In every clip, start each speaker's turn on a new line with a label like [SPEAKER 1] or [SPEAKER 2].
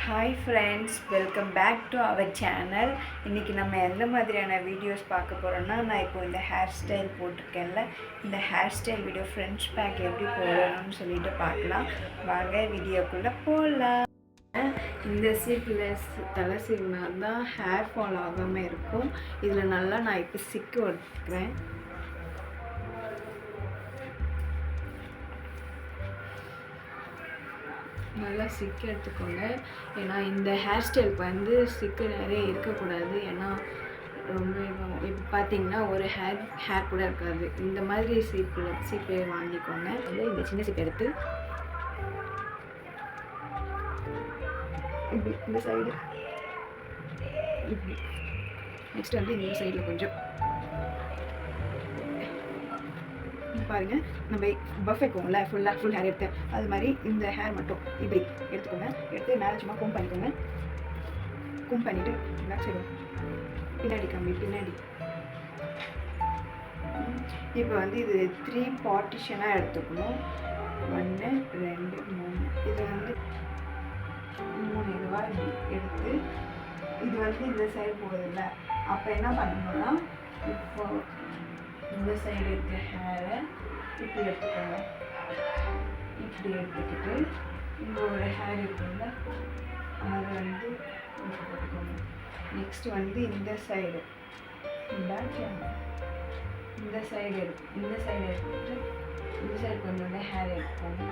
[SPEAKER 1] Hi friends, welcome back to our channel. இன்றைக்கி நம்ம எந்த மாதிரியான வீடியோஸ் பார்க்க போகிறோன்னா, நான் இப்போ இந்த ஹேர் ஸ்டைல் போட்டிருக்கேன்ல, இந்த ஹேர் ஸ்டைல் வீடியோ ஃப்ரெஞ்ச் பேக் எப்படி போடணும்னு சொல்லிட்டு பார்க்கலாம். வாங்க வீடியோக்குள்ளே போடலாம். இந்த சீப்பில் தலை சீவினா தான் ஹேர் ஃபால் ஆகாமல் இருக்கும். இதில் நல்லா நான் இப்போ சிக்கு எடுத்துக்கிறேன். நல்லா சிக்கு எடுத்துக்கோங்க. ஏன்னா இந்த ஹேர் ஸ்டைலுக்கு வந்து சிக்கு நிறைய இருக்கக்கூடாது. ஏன்னா ரொம்ப இப்போ பார்த்தீங்கன்னா ஒரு ஹேர் கூட இருக்காது. இந்த மாதிரி சீப்பு வாங்கிக்கோங்க. அதில் இந்த சின்ன சீப்பு எடுத்து இப்படி இந்த சைடு இப்படி, நெக்ஸ்ட் வந்து இந்த சைடில் கொஞ்சம் பாருங்கள். நம்ம பஃப் வைக்குவோம்ல, ஃபுல் ஹேர் எடுத்தேன், அது மாதிரி இந்த ஹேர் மட்டும் இப்படி எடுத்துக்கோங்க. எடுத்து மேலே சும்மா கும் பண்ணிக்கோங்க. கும் பண்ணிவிட்டு பேக் சைடு பின்னாடி பின்னாடி. இப்போ வந்து இது 3 பார்ட்டிஷனாக எடுத்துக்கணும். 1 2 3. இது வந்து 3 இதுவாக இப்படி எடுத்து, இது வந்து இந்த சைடு போகுதுல்ல, அப்போ என்ன பண்ணணும்னா, இப்போ இந்த சைடு இருக்க ஹேரை இப்படி எடுத்துக்கோங்க. இப்படி எடுத்துக்கிட்டு இங்கே ஒரு ஹேர் இருக்குல்ல, அதை வந்து போட்டுக்கோங்க. நெக்ஸ்ட் வந்து இந்த சைடு இந்த சைடு எடுத்துக்கிட்டு இந்த சைடு கொஞ்சோண்டு ஹேர் எடுத்துக்கோங்க.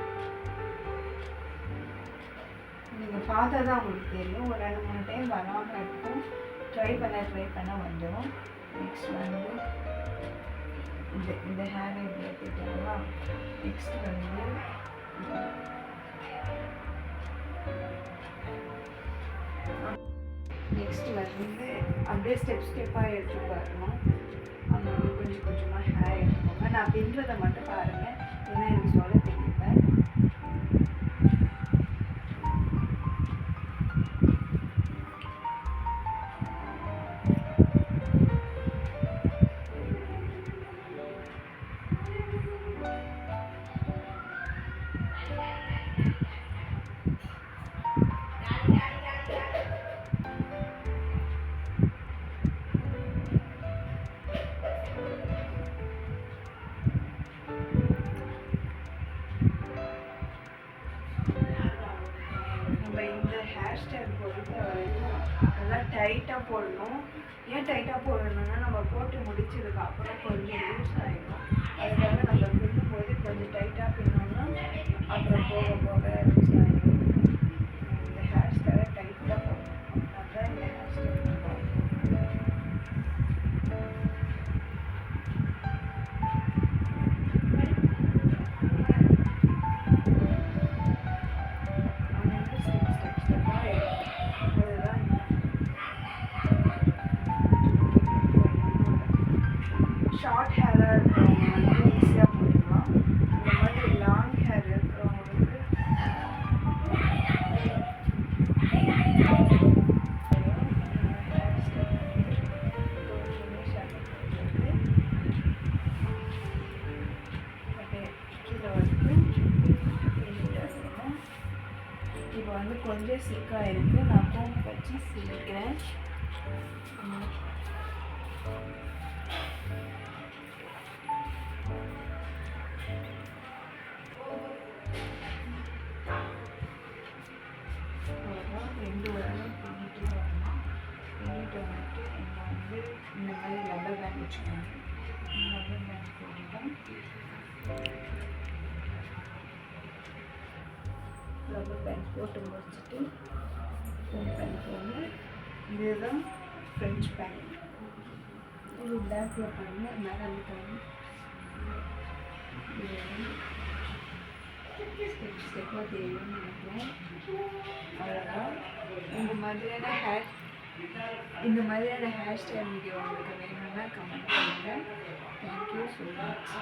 [SPEAKER 1] நீங்கள் பார்த்தா தான் உங்களுக்கு தெரியும். ஒரு 2-3 டைம் வராமல் இருக்கும். ட்ரை பண்ண வந்துடும். நெக்ஸ்ட் வந்து இந்த ஹேரை இப்படி எடுத்துக்கிட்டோம்னா, நெக்ஸ்ட் வந்து அப்படியே ஸ்டெப்பாக எடுத்து வரணும். அந்த வந்து கொஞ்சம் கொஞ்சமாக ஹேர் எடுத்துக்கோங்க. நான் பின்றதை மட்டும் பாருங்கள், ஏன்னா எனக்கு சொல்ல தெரியல. இந்த ஹேர் ஸ்டைல் பொறுத்த வரைக்கும் நல்லா டைட்டாக போடணும். ஏன் டைட்டாக போடணும்னா, நம்ம போட்டு முடிச்சதுக்கு அப்புறம் கொஞ்சம் லூஸ் ஆகிடும். அதுக்காக நம்ம பின்னும் போது கொஞ்சம் டைட்டாக பின்னோம்னா அப்புறம் போக போக லூஸ் ஆகிடும். இந்த ஹேர் ஸ்டைலை டைட்டாக போடணும். அதுதான் இந்த ஹேர் ஸ்டைல். ஷார்ட் ஹேராக இருக்கிறவங்க வந்து ஈஸியாக போட்டுக்கலாம். இந்த மாதிரி லாங் ஹேர் இருக்கிறவங்களுக்கு கீழே வந்து இப்போ வந்து கொஞ்சம் சிக்காக இருக்குது. நான் கோம் வச்சு சீக்கிறேன். இந்த மாதிரி ரப்பர் பேண்ட் வச்சுக்கோங்க. ரப்பர் பேண்ட் போட்டுக்கலாம். ரப்பர் பேண்ட் போட்டு முடிச்சுட்டு ஃபோன் பண்ணிக்கோங்க. இதுதான் ஃப்ரெஞ்ச் பேண்ட். இது பேக்கில் பாருங்கள், மேலே இருக்காங்க. இது வந்து ஸ்டெப்பாக தெரியும்னு நினைக்கிறேன். அவ்வளோதான். இந்த மாதிரியான ஹேர் ஸ்டைல் வீடியோ உங்களுக்கு வேணும்னா கமெண்ட் பண்ணுங்கள். Thank you so much.